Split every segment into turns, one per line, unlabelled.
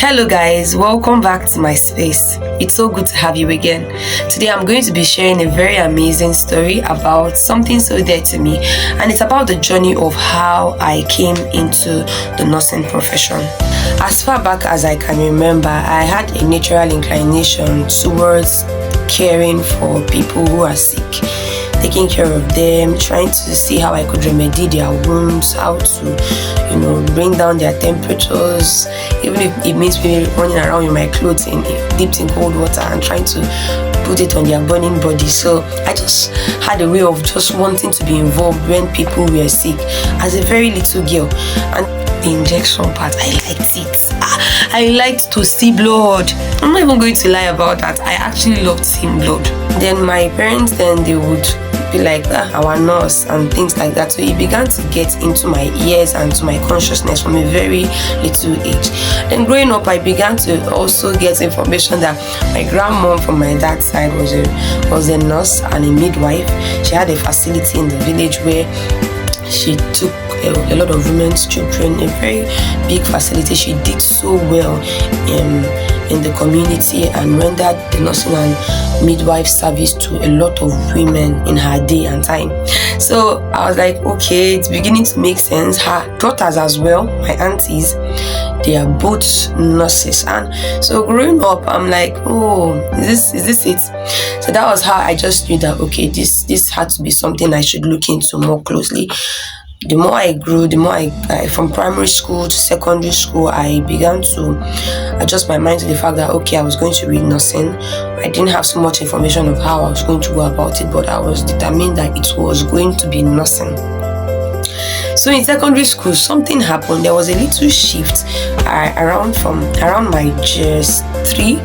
Hello guys, welcome back to my space. It's so good to have you again. Today I'm going to be sharing a very amazing story about something so dear to me, and it's about the journey of how I came into the nursing profession. As far back as I can remember, I had a natural inclination towards caring for people who are sick, taking care of them, trying to see how I could remedy their wounds, how to, bring down their temperatures, even if it means me running around with my clothes dipped in cold water and trying to put it on their burning body. So I just had a way of just wanting to be involved when people were sick as a very little girl. And the injection part, I liked it. I liked to see blood. I'm not even going to lie about that. I actually loved seeing blood. Then my parents, they would be like, our nurse and things like that. So it began to get into my ears and to my consciousness from a very little age. Then growing up, I began to also get information that my grandmom from my dad's side was a nurse and a midwife. She had a facility in the village where she took a lot of women's children, a very big facility. She did so well in the community and rendered the nursing and midwife service to a lot of women in her day and time. So I was like, okay, it's beginning to make sense. Her daughters as well, my aunties, they are both nurses. And so growing up, I'm like, oh, is this it? So that was how I just knew that, okay, this had to be something I should look into more closely. The more I grew, the more I from primary school to secondary school, I began to adjust my mind to the fact that, okay, I was going to read nursing. I didn't have so much information of how I was going to go about it, but I was determined that it was going to be nursing. So in secondary school, something happened. There was a little shift around my JS3,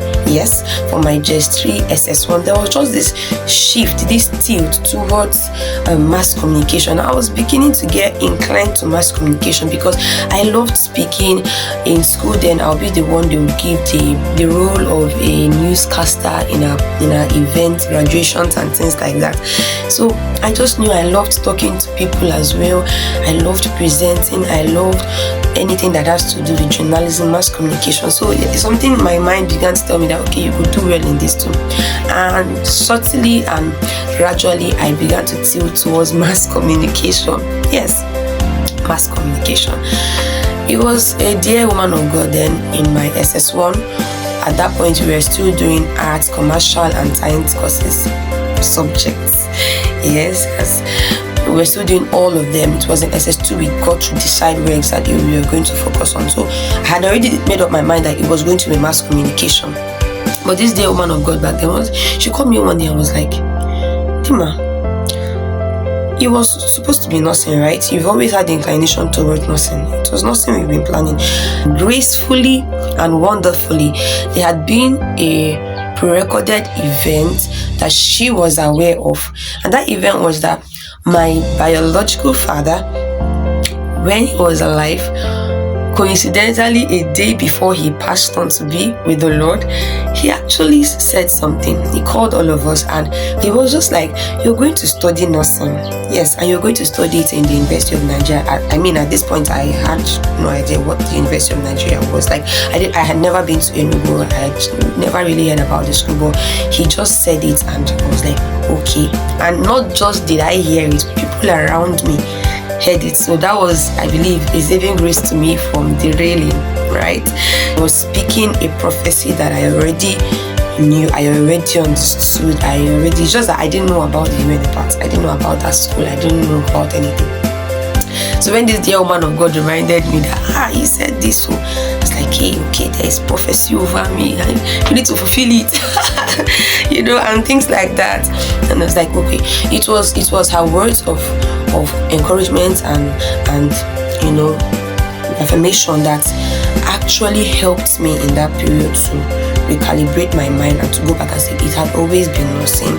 from my JS3 SS1. There was just this shift, this tilt towards mass communication. I was beginning to get inclined to mass communication because I loved speaking. In school, then I'll be the one they would give the role of a newscaster in a event, graduations and things like that. So I just knew I loved talking to people as well. I loved presenting. I loved anything that has to do with journalism, mass communication. So it's something in my mind began to tell me that, okay, you could do well in this too. And subtly and gradually, I began to tilt towards mass communication. Yes, mass communication. It was a dear woman of God then in my SS1. At that point, we were still doing arts, commercial, and science courses, subjects. Yes. We were still doing all of them. It was in SS2 we got to decide where exactly we were going to focus on. So I had already made up my mind that it was going to be mass communication. But this dear woman of God back then, she called me one day and was like, Tima, it was supposed to be nursing, right? You've always had the inclination towards nursing. It was nursing we've been planning. Gracefully and wonderfully, there had been a pre-recorded event that she was aware of. And that event was that my biological father, when he was alive, coincidentally a day before he passed on to be with the Lord, he actually said something. He called all of us and he was just like, you're going to study nursing. Yes, and you're going to study it in the University of Nigeria. At this point, I had no idea what the University of Nigeria was. Like, I had never been to Enugu. I had never really heard about the school, but he just said it and I was like, okay. And not just did I hear it, people around me heard it. So that was, I believe, a saving grace to me from derailing, right? I was speaking a prophecy that I already knew, I already understood, it's just that I didn't know about the human part. I didn't know about that school. I didn't know about anything. So when this dear woman of God reminded me that, he said this, so I was like, hey, okay, there is prophecy over me and you need to fulfill it, and things like that. And I was like, okay, it was her words of encouragement and affirmation that actually helped me in that period to recalibrate my mind and to go back and say it had always been nursing.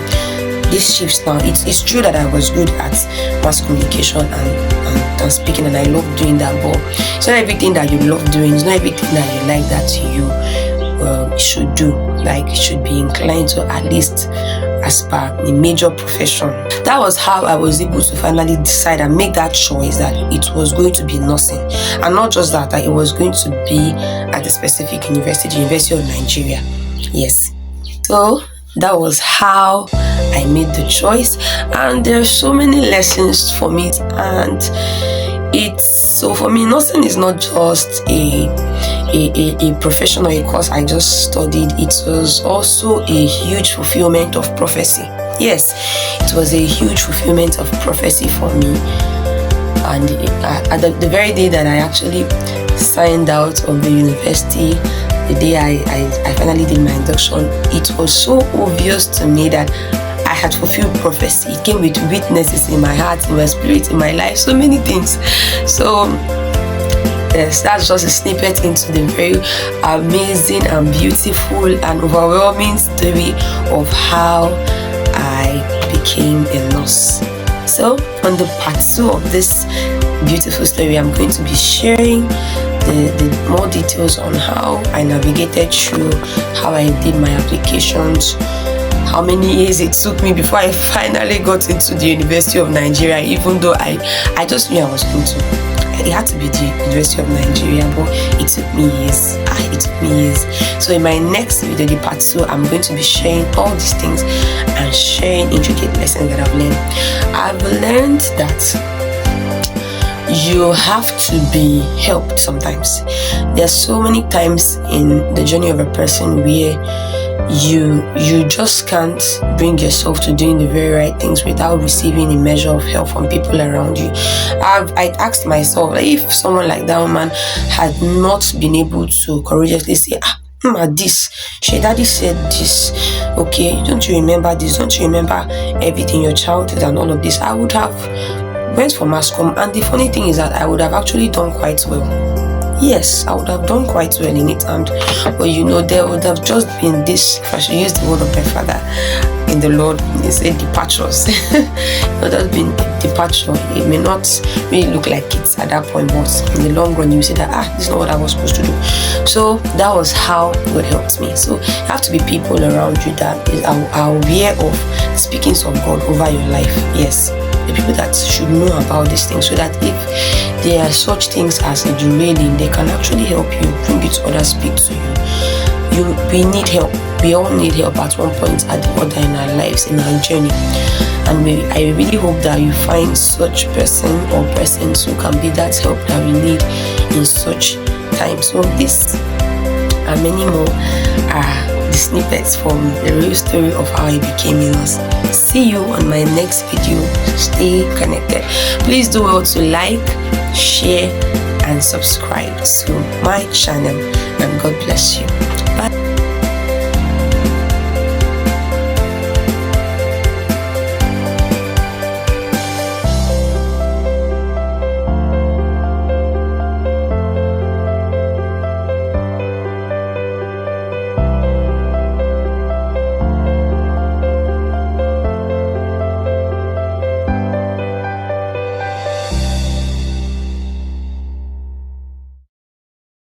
This shifts now. It's true that I was good at mass communication and speaking, and I love doing that, but it's not everything that you love doing. It's not everything that you like that you should do. Like, you should be inclined to at least as per a major profession. That was how I was able to finally decide and make that choice that it was going to be nursing. And not just that it was going to be at a specific university, the University of Nigeria. Yes. So that was how I made the choice. And there are so many lessons from it. And so for me, nursing is not just a profession or a course I just studied. It was also a huge fulfillment of prophecy. Yes, it was a huge fulfillment of prophecy for me. And at the very day that I actually signed out of the university, the day I finally did my induction, it was so obvious to me that I had fulfilled prophecy. It came with witnesses in my heart, in my spirit, in my life, so many things. So yes, that's just a snippet into the very amazing and beautiful and overwhelming story of how I became a nurse. So on the part 2 of this beautiful story, I'm going to be sharing the more details on how I navigated through, how I did my applications, how many years it took me before I finally got into the University of Nigeria, even though I just knew I was going to. It had to be the University of Nigeria, but it took me years. So in my next video, the part 2, I'm going to be sharing all these things and sharing intricate lessons that I've learned. I've learned that you have to be helped sometimes. There are so many times in the journey of a person where you just can't bring yourself to doing the very right things without receiving a measure of help from people around you. I asked myself, if someone like that woman had not been able to courageously say, this, she daddy said this, okay, don't you remember this, don't you remember everything, your childhood and all of this, I would have went for mass comm. And the funny thing is that I would have actually done quite well. Yes, I would have done quite well in it, but there would have just been this, if I should use the word of my father in the Lord, he said departures. It would have been departure. It may not really look like it at that point, but in the long run you say that this is not what I was supposed to do. So that was how God helped me. So you have to be people around you that are aware of the speakings of God over your life. Yes, the people that should know about these things, so that if there are such things as a derailing, they can actually help you, bring it to others, speak to you. We need help. We all need help at one point at the other in our lives, in our journey. And I really hope that you find such person or persons who can be that help that we need in such times. So this and many more are the snippets from the real story of how I became a nurse. See you on my next video. Stay connected. Please do well to like, share and subscribe to my channel, and God bless you.